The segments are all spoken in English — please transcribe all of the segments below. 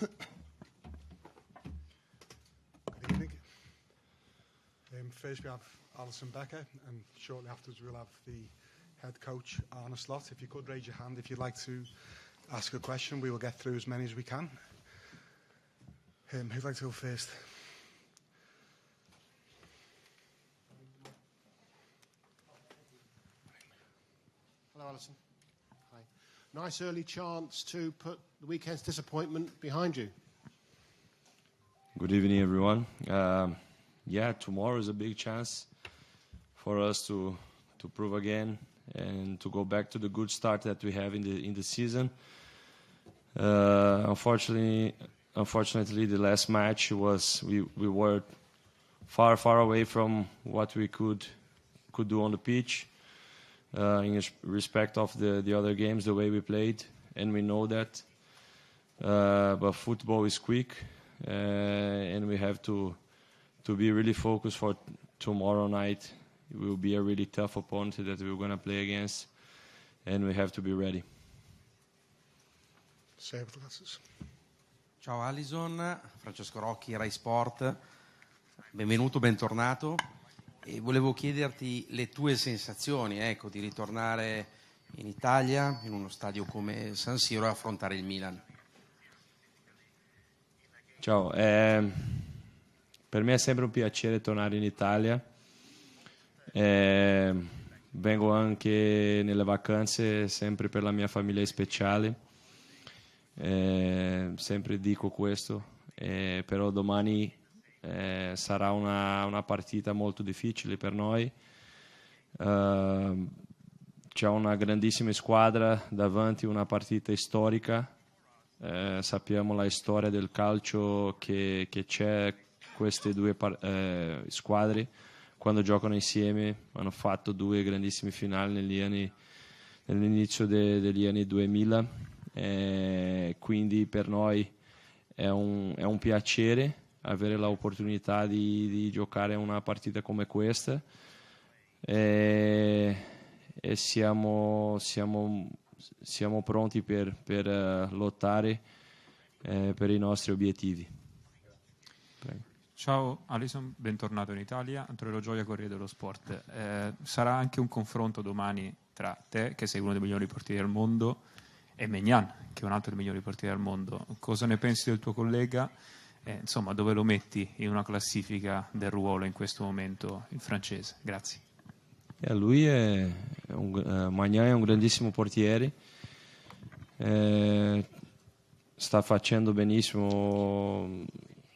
Good evening. First we have Alison Becker, and shortly afterwards we'll have the head coach, Arne Slot. If you could raise your hand if you'd like to ask a question, we will get through as many as we can. Who'd like to go first? Hello, Alison. Hi. Nice early chance to put the weekend's disappointment behind you. Good evening, everyone. Yeah, tomorrow is a big chance for us to prove again and to go back to the good start that we have in the season. Unfortunately, the last match was we were far away from what we could do on the pitch in respect of the other games, the way we played, and we know that. But football is quick, and we have to be really focused for tomorrow night. It will be a really tough opponent that we're going to play against, and we have to be ready. Save the glasses. Ciao Alison, Francesco Rocchi, Rai Sport, benvenuto, bentornato, e volevo chiederti le tue sensazioni, ecco, di ritornare in Italia, in uno stadio come San Siro, e affrontare il Milan. Ciao, per me è sempre un piacere tornare in Italia. Vengo anche nelle vacanze sempre per la mia famiglia speciale, sempre dico questo, però domani sarà una partita molto difficile per noi. C'è una grandissima squadra davanti, una partita storica. Sappiamo la storia del calcio che c'è queste due squadre quando giocano insieme. Hanno fatto due grandissime finali nell'inizio degli anni 2000, quindi per noi è un piacere avere l'opportunità di giocare una partita come questa, e siamo pronti per lottare per i nostri obiettivi. Prego. Ciao Alison, bentornato in Italia. Antonio Gioia, Corriere dello Sport. Sarà anche un confronto domani tra te, che sei uno dei migliori portieri al mondo, e Maignan, che è un altro dei migliori portieri al mondo. Cosa ne pensi del tuo collega? Insomma, dove lo metti in una classifica del ruolo in questo momento, il francese? Grazie. Maignan è un grandissimo portiere. sta facendo benissimo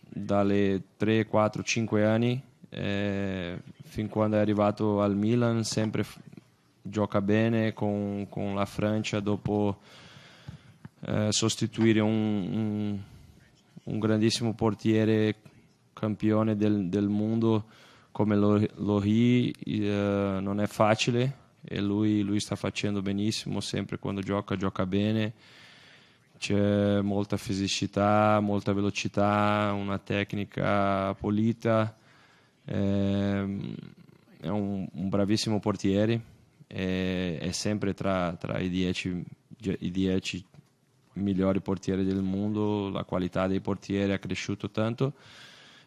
dalle 3, 4, 5 anni, fin quando è arrivato al Milan, sempre gioca bene con la Francia, dopo sostituire un grandissimo portiere campione del mondo come Lohi non è facile, e lui sta facendo benissimo, sempre quando gioca bene. C'è molta fisicità, molta velocità, una tecnica pulita, è un bravissimo portiere, è sempre tra i 10 migliori portieri del mondo. La qualità dei portieri è cresciuto tanto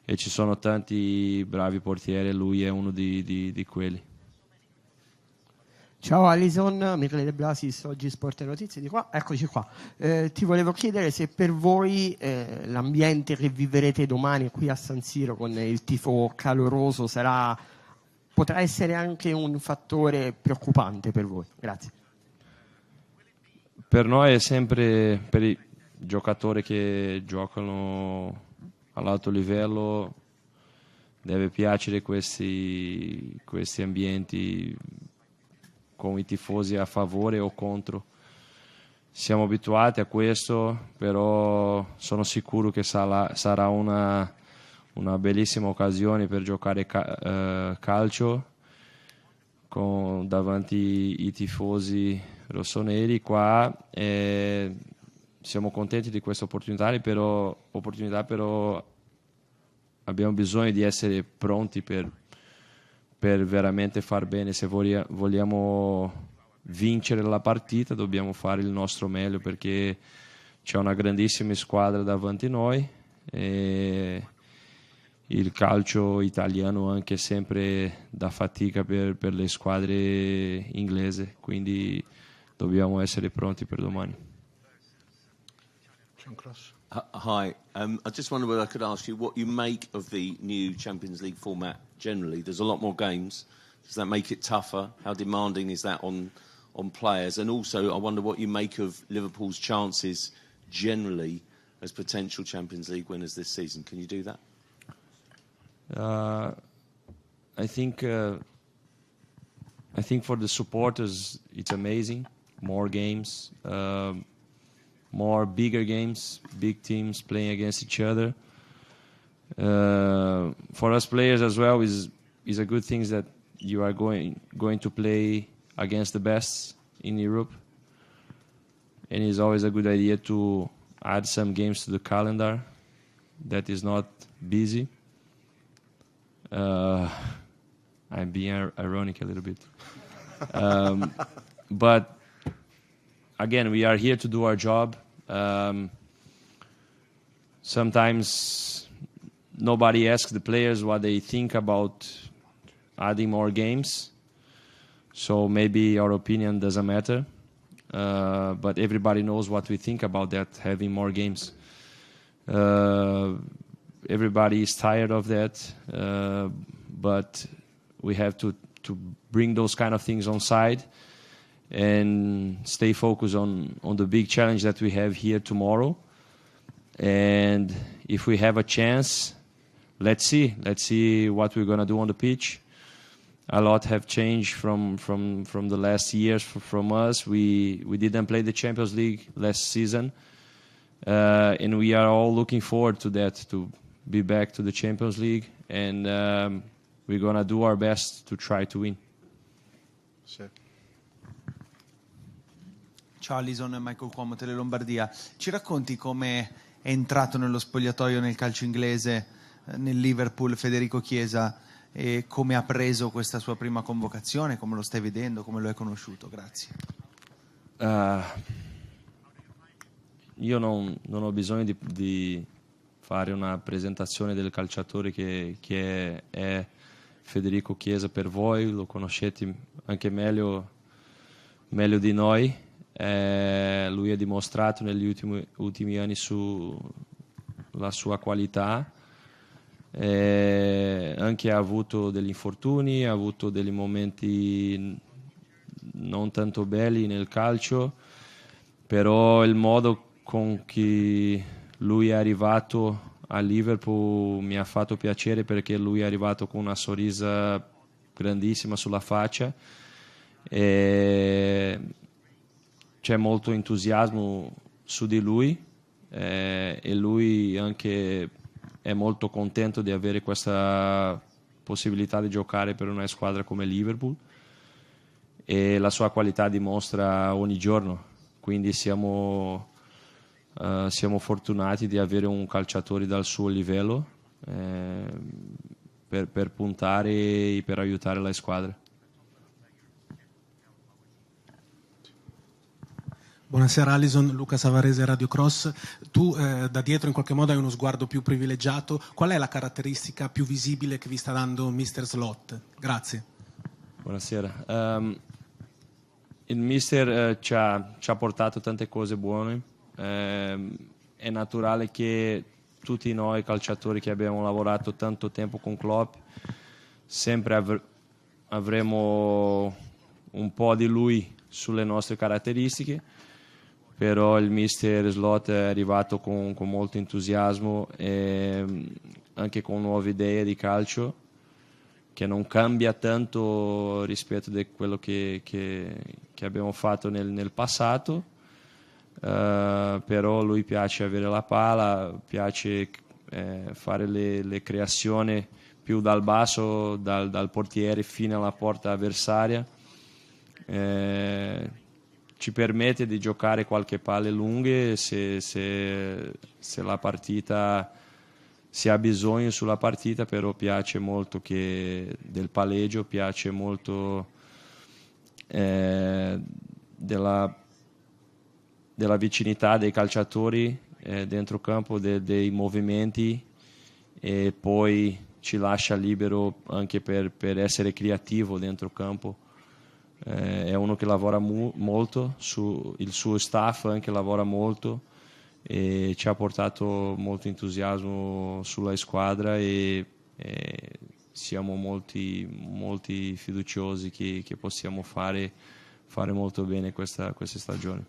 e ci sono tanti bravi portieri, lui è uno di quelli. Ciao Alison, Michele De Blasis, oggi Sport e Notizie di qua. Eccoci qua. Ti volevo chiedere se per voi l'ambiente che vivrete domani qui a San Siro con il tifo caloroso potrà essere anche un fattore preoccupante per voi. Grazie. Per noi è sempre, per i giocatori che giocano all'alto livello, deve piacere questi ambienti con i tifosi a favore o contro. Siamo abituati a questo, però sono sicuro che sarà una bellissima occasione per giocare calcio davanti i tifosi rossoneri qua. Siamo contenti di questa opportunità, però abbiamo bisogno di essere pronti per veramente far bene. Se vogliamo vincere la partita dobbiamo fare il nostro meglio, perché c'è una grandissima squadra davanti a noi e il calcio italiano anche sempre dà fatica per le squadre inglesi, quindi dobbiamo essere pronti per domani. Hi, I just wondered whether I could ask you what you make of the new Champions League format generally. There's a lot more games. Does that make it tougher? How demanding is that on players? And also, I wonder what you make of Liverpool's chances generally as potential Champions League winners this season. Can you do that? I think for the supporters it's amazing. More games. More bigger games, big teams playing against each other. For us players as well, is a good thing that you are going to play against the best in Europe, and it's always a good idea to add some games to the calendar that is not busy. I'm being ironic a little bit, but again, we are here to do our job. Sometimes nobody asks the players what they think about adding more games, so maybe our opinion doesn't matter, but everybody knows what we think about that, having more games. Everybody is tired of that, but we have to bring those kind of things on side and stay focused on the big challenge that we have here tomorrow. And if we have a chance, let's see what we're going to do on the pitch. A lot have changed from the last years from us. We didn't play the Champions League last season, and we are all looking forward to that, to be back to the Champions League, and we're going to do our best to try to win. Sure. Ciao Alison, Michael Cuomo, Tele Lombardia. Ci racconti come è entrato nello spogliatoio nel calcio inglese, nel Liverpool, Federico Chiesa, e come ha preso questa sua prima convocazione, come lo stai vedendo, come lo hai conosciuto? Grazie. Io non ho bisogno di fare una presentazione del calciatore che è Federico Chiesa per voi, lo conoscete anche meglio di noi. Lui ha dimostrato negli ultimi anni la sua qualità, anche ha avuto degli infortuni, ha avuto dei momenti non tanto belli nel calcio, però il modo con chi lui è arrivato a Liverpool mi ha fatto piacere, perché lui è arrivato con una sorrisa grandissima sulla faccia e c'è molto entusiasmo su di lui, e lui anche è molto contento di avere questa possibilità di giocare per una squadra come Liverpool, e la sua qualità dimostra ogni giorno, quindi siamo fortunati di avere un calciatore dal suo livello per puntare e per aiutare la squadra. Buonasera Alison, Luca Savarese, Radio Cross. Tu da dietro in qualche modo hai uno sguardo più privilegiato. Qual è la caratteristica più visibile che vi sta dando Mr. Slot? Grazie. Buonasera. Il mister ci ha portato tante cose buone. È naturale che tutti noi calciatori che abbiamo lavorato tanto tempo con Klopp sempre avremo un po' di lui sulle nostre caratteristiche, però il mister Slot è arrivato con molto entusiasmo e anche con nuove idee di calcio, che non cambia tanto rispetto a quello che abbiamo fatto nel passato, però lui piace avere la palla, piace fare le creazioni più dal basso, dal portiere fino alla porta avversaria, ci permette di giocare qualche palle lunghe se la partita, si ha bisogno sulla partita, però piace molto del palleggio, piace molto della vicinità dei calciatori dentro campo, dei movimenti, e poi ci lascia libero anche per essere creativo dentro campo. È uno che lavora molto, il suo staff anche lavora molto, e ci ha portato molto entusiasmo sulla squadra, e siamo molti fiduciosi che possiamo fare molto bene questa stagione.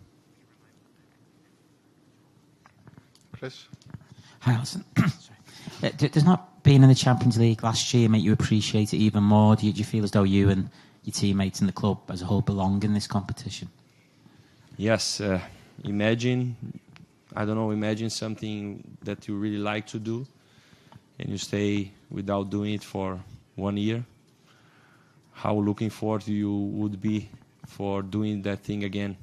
Chris? Hi, Alison. Does not being in the Champions League last year make you appreciate it even more? Do you feel as though you and your teammates and the club as a whole belong in this competition? Yes, imagine something that you really like to do and you stay without doing it for 1 year. How looking forward you would be for doing that thing again.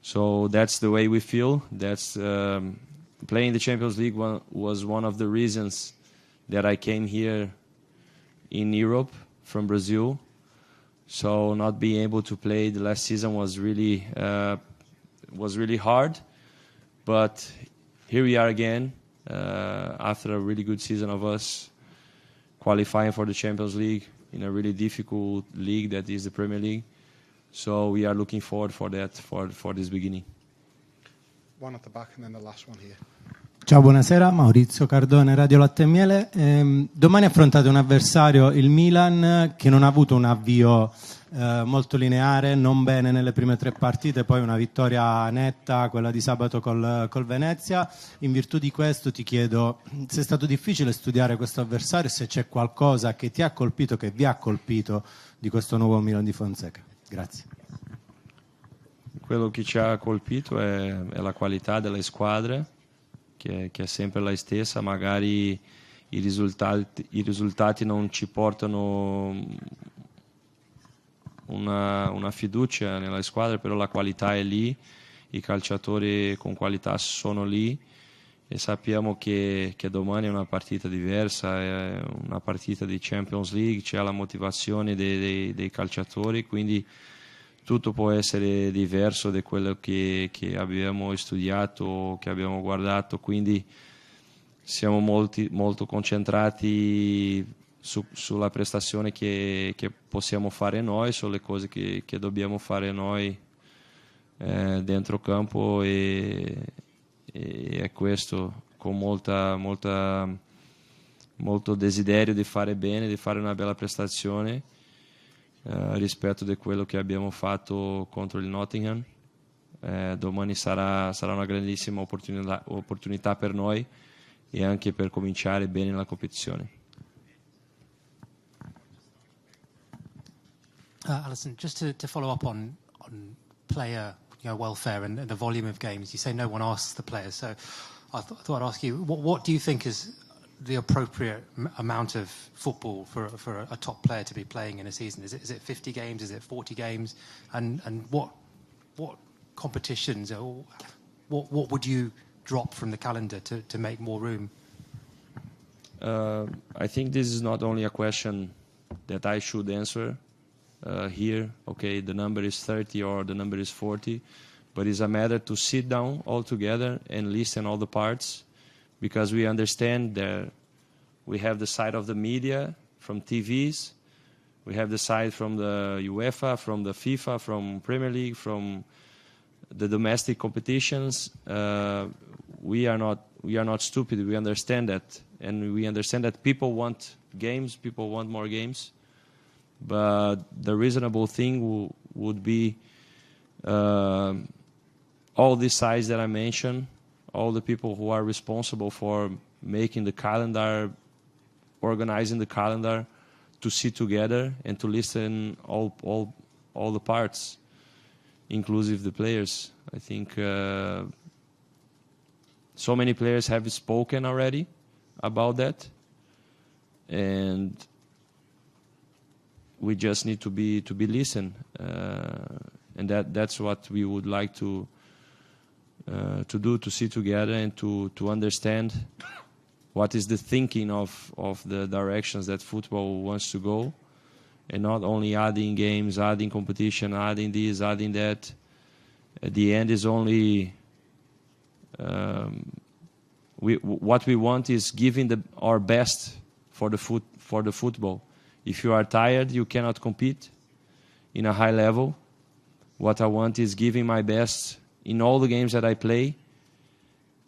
So that's the way we feel. That's playing the Champions League was one of the reasons that I came here in Europe from Brazil. So not being able to play the last season was really hard. But here we are again after a really good season of us qualifying for the Champions League in a really difficult league that is the Premier League. So we are looking forward for that, for this beginning. One at the back and then the last one here. Ciao, buonasera, Maurizio Cardone, Radio Latte e Miele. Domani affrontate un avversario, il Milan, che non ha avuto un avvio molto lineare, non bene nelle prime 3 partite, poi una vittoria netta, quella di sabato col Venezia. In virtù di questo ti chiedo se è stato difficile studiare questo avversario, se c'è qualcosa che ti ha colpito, che vi ha colpito di questo nuovo Milan di Fonseca. Grazie. Quello che ci ha colpito è la qualità delle squadre, che è sempre la stessa. Magari i risultati non ci portano una fiducia nella squadra, però la qualità è lì, i calciatori con qualità sono lì, e sappiamo che domani è una partita diversa, è una partita di Champions League, c'è la motivazione dei calciatori, quindi tutto può essere diverso da quello che abbiamo studiato, che abbiamo guardato, quindi siamo molto concentrati sulla prestazione che possiamo fare noi, sulle cose che dobbiamo fare noi dentro campo, e è questo, con molto desiderio di fare bene, di fare una bella prestazione rispetto a quello che abbiamo fatto contro il Nottingham, domani sarà una grandissima opportunità per noi e anche per cominciare bene la competizione. Alison, just to follow up on player welfare and the volume of games, you say no one asks the players, so I thought I'd ask you, what do you think is the appropriate amount of football for a top player to be playing in a season? Is it 50 games? Is it 40 games? And what competitions, or what would you drop from the calendar to make more room? I think this is not only a question that I should answer here. Okay, the number is 30 or the number is 40, but it's a matter to sit down all together and listen all the parts, because we understand that we have the side of the media from TVs, we have the side from the UEFA, from the FIFA, from Premier League, from the domestic competitions. We are not stupid. We understand that, and we understand that people want games, people want more games. But the reasonable thing would be all these sides that I mentioned, all the people who are responsible for making the calendar, organizing the calendar, to sit together and to listen all the parts, inclusive the players. I think so many players have spoken already about that, and we just need to be listened, and that's what we would like to do, to sit together and to understand what is the thinking of the directions that football wants to go, and not only adding games, adding competition, adding this, adding that. At the end is only what we want is giving our best for the football. If you are tired, you cannot compete in a high level. What I want is giving my best in all the games that I play.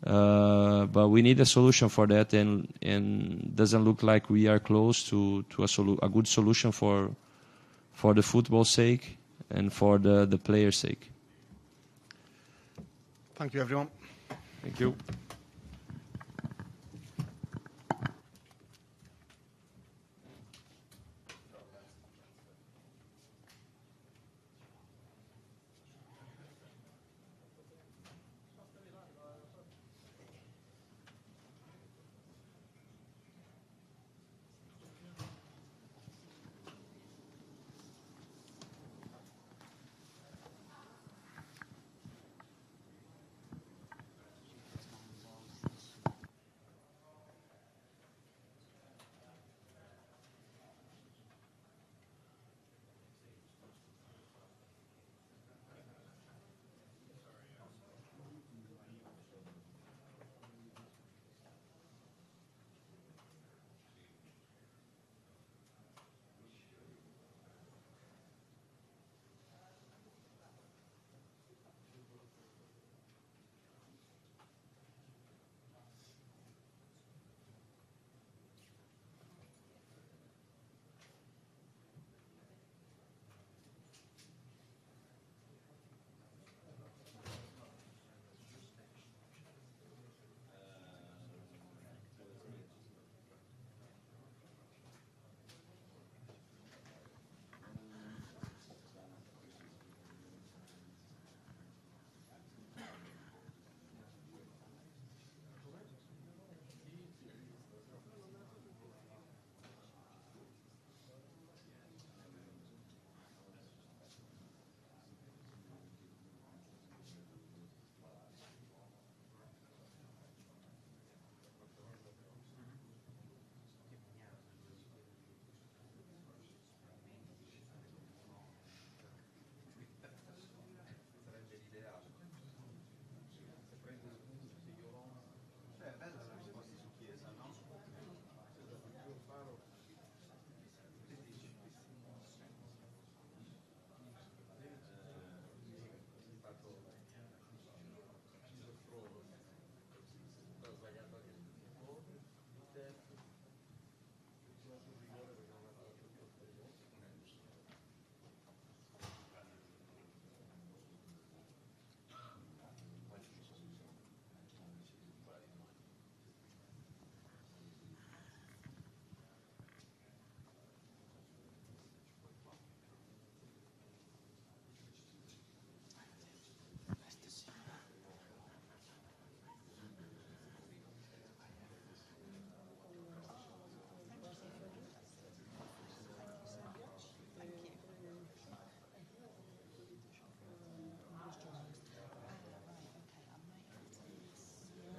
But we need a solution for that, and doesn't look like we are close to a good solution for the football's sake and for the players' sake. Thank you, everyone. Thank you.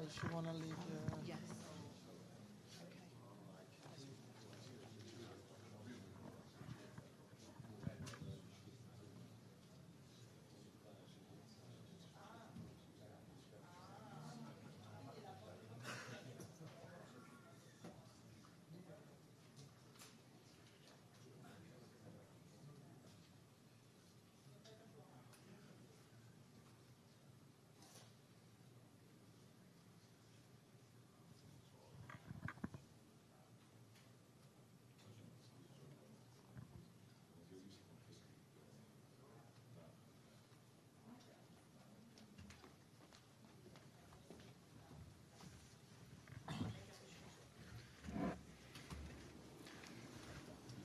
if you want to leave. Yes.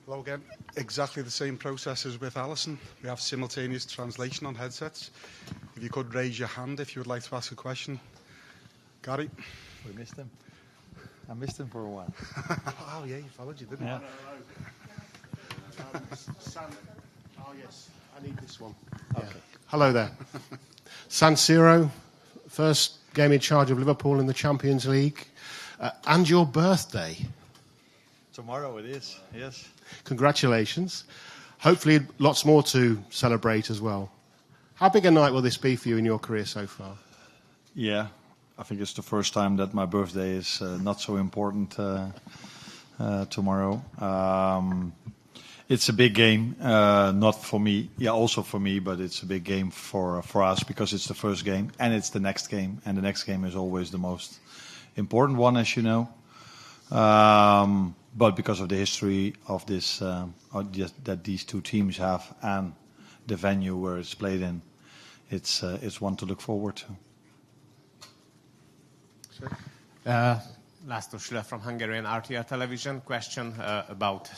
Hello again. Exactly the same process as with Alison. We have simultaneous translation on headsets. If you could raise your hand if you would like to ask a question. Gary? We missed him. I missed him for a while. Oh, yeah, you followed you, didn't you? San, oh, yes, I need this one. Okay. Hello there. San Siro, first game in charge of Liverpool in the Champions League, and your birthday. Tomorrow it is, yes. Congratulations. Hopefully lots more to celebrate as well. How big a night will this be for you in your career so far? Yeah, I think it's the first time that my birthday is not so important tomorrow. It's a big game, not for me, also for me, but it's a big game for us because it's the first game and it's the next game, and the next game is always the most important one, as you know. But because of the history of this, that these two teams have and the venue where it's played in, it's one to look forward to. László Schiller from Hungarian RTL Television. Question about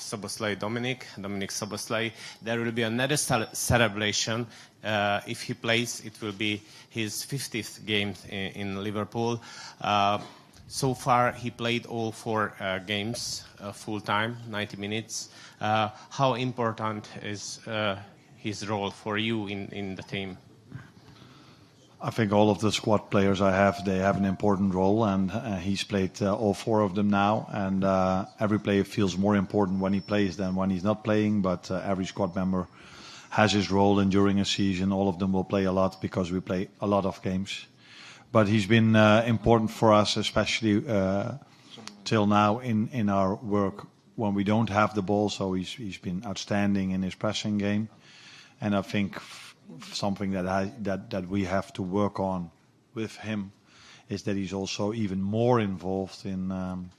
Dominic Szoboszlai. There will be another celebration. If he plays, it will be his 50th game in Liverpool. So far, he played all 4 games full time, 90 minutes. How important is his role for you in the team? I think all of the squad players they have an important role, and he's played all 4 of them now. And every player feels more important when he plays than when he's not playing. But every squad member has his role, and during a season, all of them will play a lot because we play a lot of games. But he's been important for us, especially till now in our work when we don't have the ball. So he's been outstanding in his pressing game, and I think something that we have to work on with him is that he's also even more involved in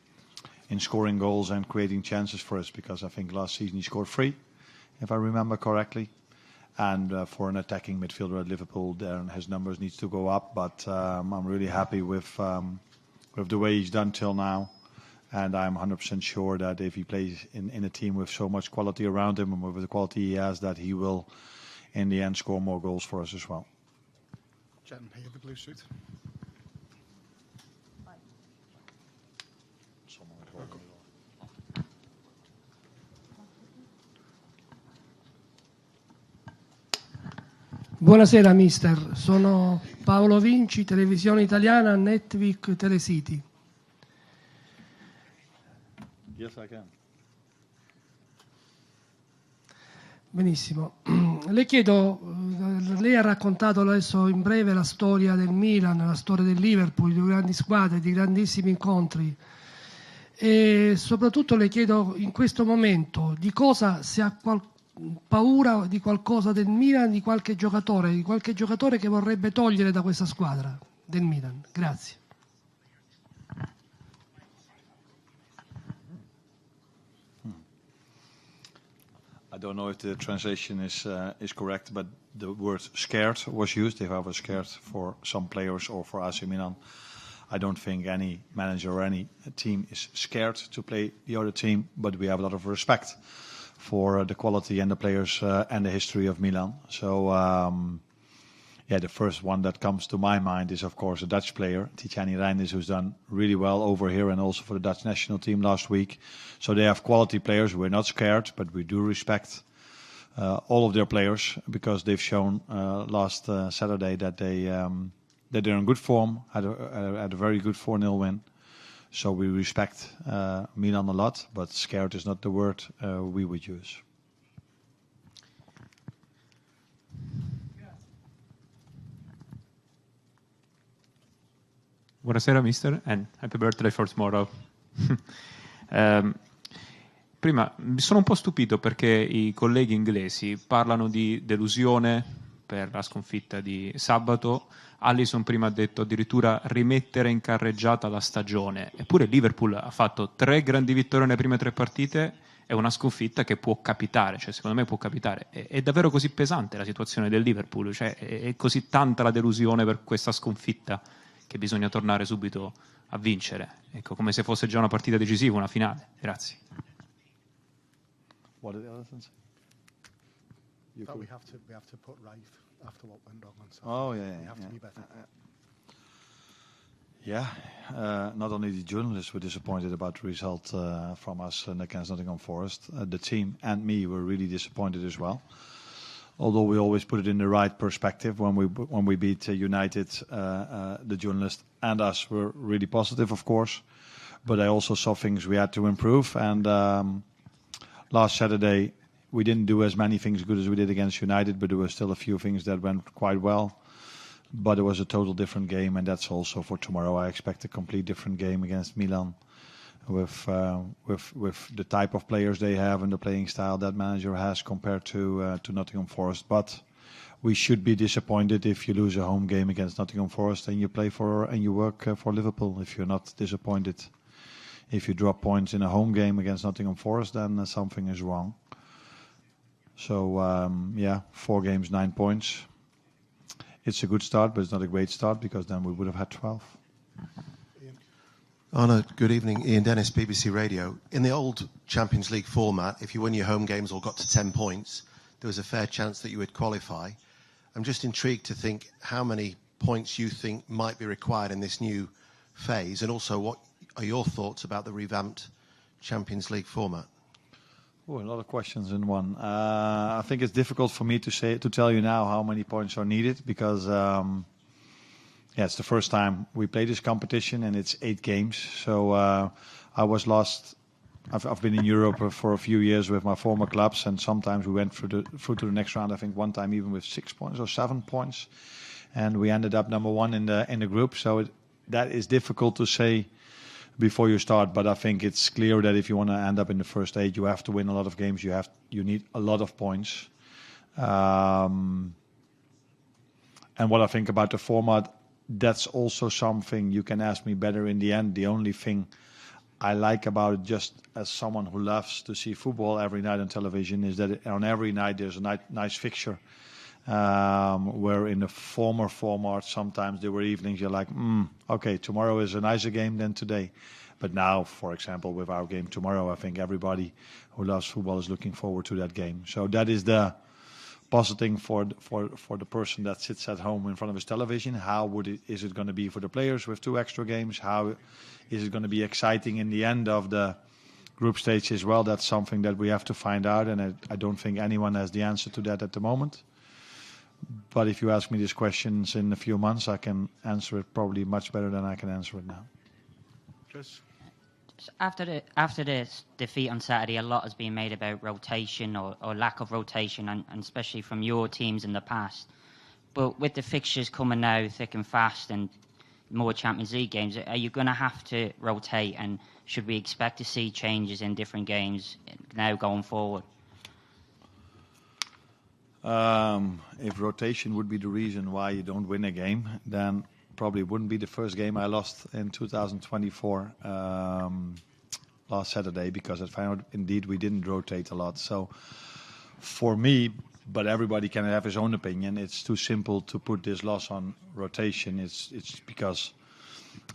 scoring goals and creating chances for us. Because I think last season he scored 3, if I remember correctly. And for an attacking midfielder at Liverpool, his numbers needs to go up. But I'm really happy with the way he's done till now. And I'm 100% sure that if he plays in a team with so much quality around him and with the quality he has, that he will, in the end, score more goals for us as well. Gentleman here, the blue suit. Buonasera mister, sono Paolo Vinci, televisione italiana, Netvic Telecity. Yes, I can. Benissimo. Le chiedo, lei ha raccontato adesso in breve la storia del Milan, la storia del Liverpool, di grandi squadre, di grandissimi incontri, e soprattutto le chiedo in questo momento di cosa si ha paura, di qualcosa del Milan, di qualche giocatore che vorrebbe togliere da questa squadra del Milan. Grazie. I don't know if the translation is correct, but the word scared was used. If I was scared for some players or for AC Milan, I don't think any manager or any team is scared to play the other team, but we have a lot of respect for the quality and the players and the history of Milan. So, the first one that comes to my mind is, of course, a Dutch player, Tijani Reinders, who's done really well over here and also for the Dutch national team last week. So they have quality players. We're not scared, but we do respect all of their players because they've shown last Saturday that that they're in good form, had a very good 4-0 win. So we respect Milan a lot, but scared is not the word we would use. Buonasera mister, and happy birthday for tomorrow. Prima mi sono un po' stupito perché i colleghi inglesi parlano di delusione per la sconfitta di sabato. Alisson prima ha detto addirittura rimettere in carreggiata la stagione. Eppure il Liverpool ha fatto 3 grandi vittorie nelle prime 3 partite e una sconfitta che può capitare, cioè secondo me può capitare. È davvero così pesante la situazione del Liverpool? Cioè è così tanta la delusione per questa sconfitta che bisogna tornare subito a vincere? Ecco, come se fosse già una partita decisiva, una finale. Grazie. What did Alisson say? That we have to put right after what went wrong on Saturday. Oh yeah, we have to be better. Not only the journalists were disappointed about the result from us against Nottingham Forest, the team and me were really disappointed as well. Although we always put it in the right perspective when we beat United, the journalists and us were really positive, of course. But I also saw things we had to improve. And last Saturday, we didn't do as many things good as we did against United, but there were still a few things that went quite well. But it was a total different game, and that's also for tomorrow. I expect a complete different game against Milan, with the type of players they have and the playing style that manager has compared to Nottingham Forest. But we should be disappointed if you lose a home game against Nottingham Forest and you play for and you work for Liverpool. If you're not disappointed, if you drop points in a home game against Nottingham Forest, then something is wrong. So 4 games, 9 points. It's a good start, but it's not a great start because then we would have had 12. Arne, good evening. Ian Dennis, BBC Radio. In the old Champions League format, if you won your home games or got to 10 points, there was a fair chance that you would qualify. I'm just intrigued to think how many points you think might be required in this new phase, and also what are your thoughts about the revamped Champions League format? Oh, a lot of questions in one. I think it's difficult for me to tell you now how many points are needed because it's the first time we play this competition and it's 8 games. So I've been in Europe for a few years with my former clubs, and sometimes we went through to the next round. I think one time even with 6 points or 7 points, and we ended up number 1 in the group. So that is difficult to say before you start, but I think it's clear that if you want to end up in the first 8, you have to win a lot of games. You need a lot of points. And what I think about the format, that's also something you can ask me better in the end. The only thing I like about it, just as someone who loves to see football every night on television, is that on every night there's a nice fixture. Where in the former format, sometimes there were evenings you're like, okay, tomorrow is a nicer game than today. But now, for example, with our game tomorrow, I think everybody who loves football is looking forward to that game. So that is the positive thing for the person that sits at home in front of his television. Is it going to be for the players with 2 extra games? How is it going to be exciting in the end of the group stage as well? That's something that we have to find out, and I don't think anyone has the answer to that at the moment. But if you ask me these questions in a few months, I can answer it probably much better than I can answer it now. Chris? After the defeat on Saturday, a lot has been made about rotation or lack of rotation, and especially from your teams in the past. But with the fixtures coming now thick and fast and more Champions League games, are you going to have to rotate, and should we expect to see changes in different games now going forward? If rotation would be the reason why you don't win a game, then probably wouldn't be the first game I lost in 2024 last Saturday, because I found indeed we didn't rotate a lot. So for me, but everybody can have his own opinion, it's too simple to put this loss on rotation. It's because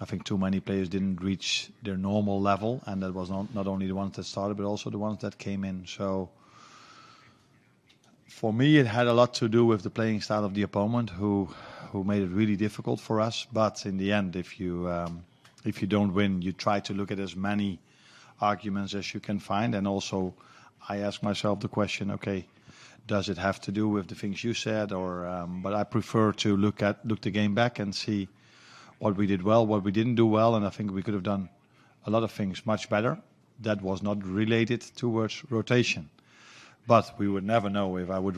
I think too many players didn't reach their normal level, and that was not only the ones that started, but also the ones that came in. So for me, it had a lot to do with the playing style of the opponent, who made it really difficult for us. But in the end, if you don't win, you try to look at as many arguments as you can find. And also, I ask myself the question: okay, does it have to do with the things you said, or? But I prefer to look the game back and see what we did well, what we didn't do well, and I think we could have done a lot of things much better. That was not related towards rotation. But we would never know if I would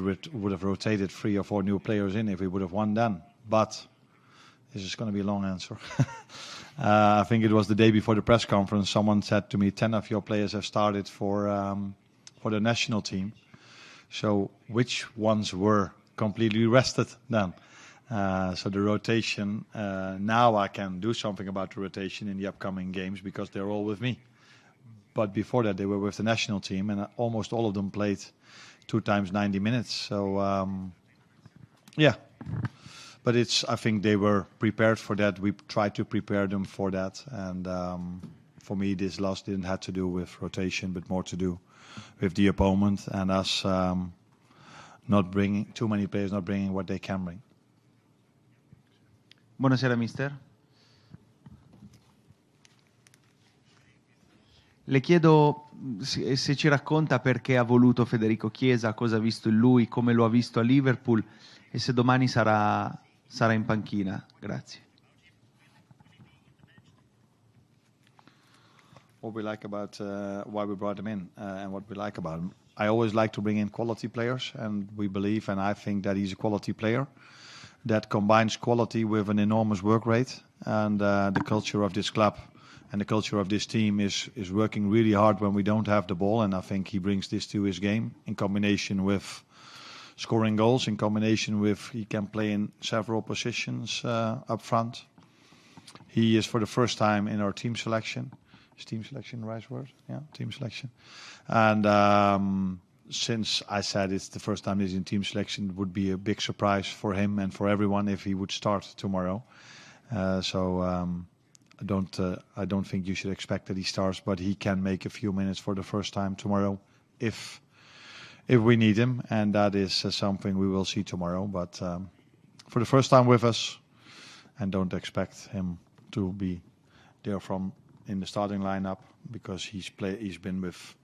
have rotated 3 or 4 new players in if we would have won then. But this is going to be a long answer. I think it was the day before the press conference. Someone said to me, 10 of your players have started for the national team. So which ones were completely rested then? So the rotation, now I can do something about the rotation in the upcoming games because they're all with me. But before that, they were with the national team, and almost all of them played 2 times 90 minutes. So, yeah. But I think they were prepared for that. We tried to prepare them for that. And for me, this loss didn't have to do with rotation, but more to do with the opponent and us not bringing too many players, not bringing what they can bring. Buonasera, mister. Le chiedo se ci racconta perché ha voluto Federico Chiesa, cosa ha visto in lui, come lo ha visto a Liverpool e se domani sarà in panchina. Grazie. What we like about why we brought him in and what we like about him. I always like to bring in quality players, and we believe, and I think that he's a quality player that combines quality with an enormous work rate, and the culture of this club and the culture of this team is working really hard when we don't have the ball, and I think he brings this to his game in combination with scoring goals, in combination with he can play in several positions up front. He is for the first time in our team selection. Is team selection the right word? Yeah, team selection. And since I said it's the first time he's in team selection, it would be a big surprise for him and for everyone if he would start tomorrow. I don't think you should expect that he starts, but he can make a few minutes for the first time tomorrow if we need him, and that is something we will see tomorrow. But for the first time with us, and don't expect him to be there in the starting lineup because he's been with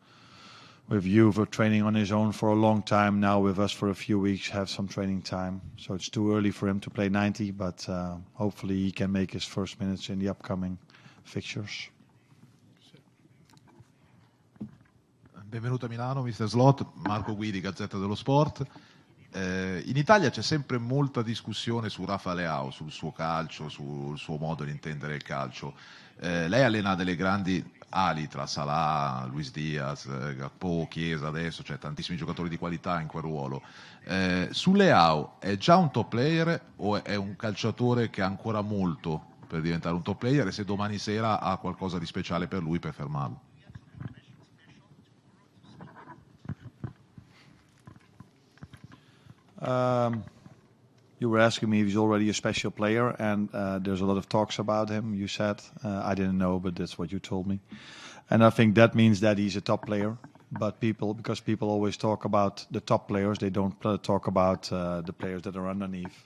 you for training on his own for a long time now, with us for a few weeks, have some training time. So it's too early for him to play 90, but hopefully he can make his first minutes in the upcoming fixtures. Benvenuto a Milano, Mr. Slot. Marco Guidi, Gazzetta dello Sport. In Italia c'è sempre molta discussione su Rafa Leao, sul suo calcio, sul suo modo di intendere il calcio. Lei allena delle grandi ali tra Salah, Luis Diaz, Gakpo, Chiesa adesso, cioè tantissimi giocatori di qualità in quel ruolo. Su Leao è già un top player o è un calciatore che ha ancora molto per diventare un top player, e se domani sera ha qualcosa di speciale per lui per fermarlo? You were asking me if he's already a special player, and there's a lot of talks about him, you said. I didn't know, but that's what you told me. And I think that means that he's a top player. But because people always talk about the top players, they don't talk about the players that are underneath.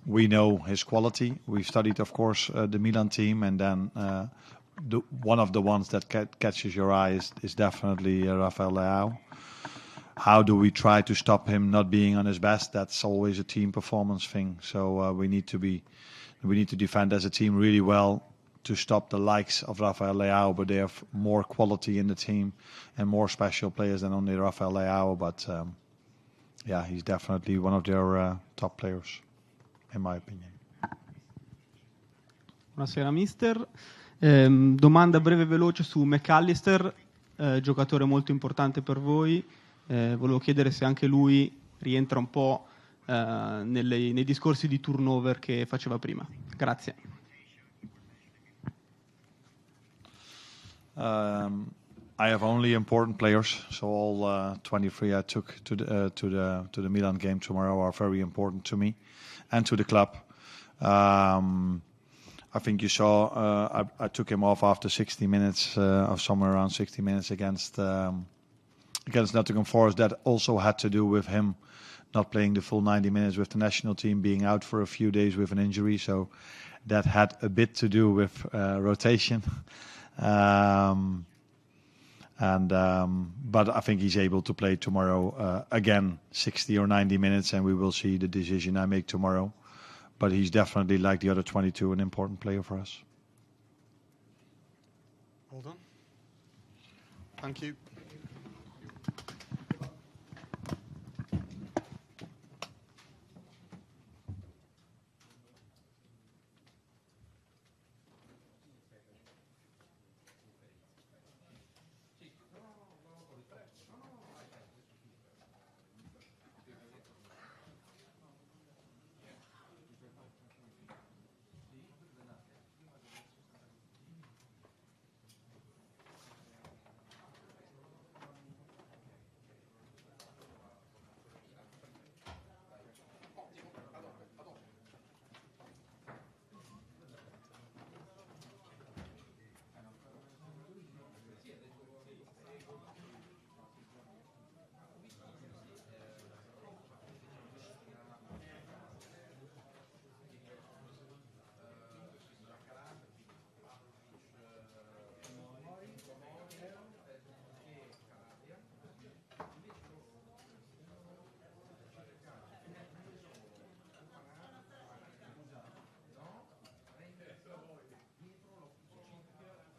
We know his quality. We've studied, of course, the Milan team, and then one of the ones that catches your eye is definitely Rafael Leao. How do we try to stop him not being on his best? That's always a team performance thing. So we need to defend as a team really well to stop the likes of Rafael Leao, but they have more quality in the team and more special players than only Rafael Leao. But he's definitely one of their top players, in my opinion. Buonasera mister. Domanda breve e veloce su McAllister, giocatore molto importante per voi. Volevo chiedere se anche lui rientra un po' nei discorsi di turnover che faceva prima. Grazie. I have only important players, so all 23 I took to the Milan game tomorrow are very important to me and to the club. I think you saw I took him off after 60 minutes, or somewhere around 60 minutes against Nottingham Forest. That also had to do with him not playing the full 90 minutes with the national team, being out for a few days with an injury. So that had a bit to do with rotation. And but I think he's able to play tomorrow again 60 or 90 minutes, and we will see the decision I make tomorrow. But he's definitely, like the other 22, an important player for us. Well done. Thank you.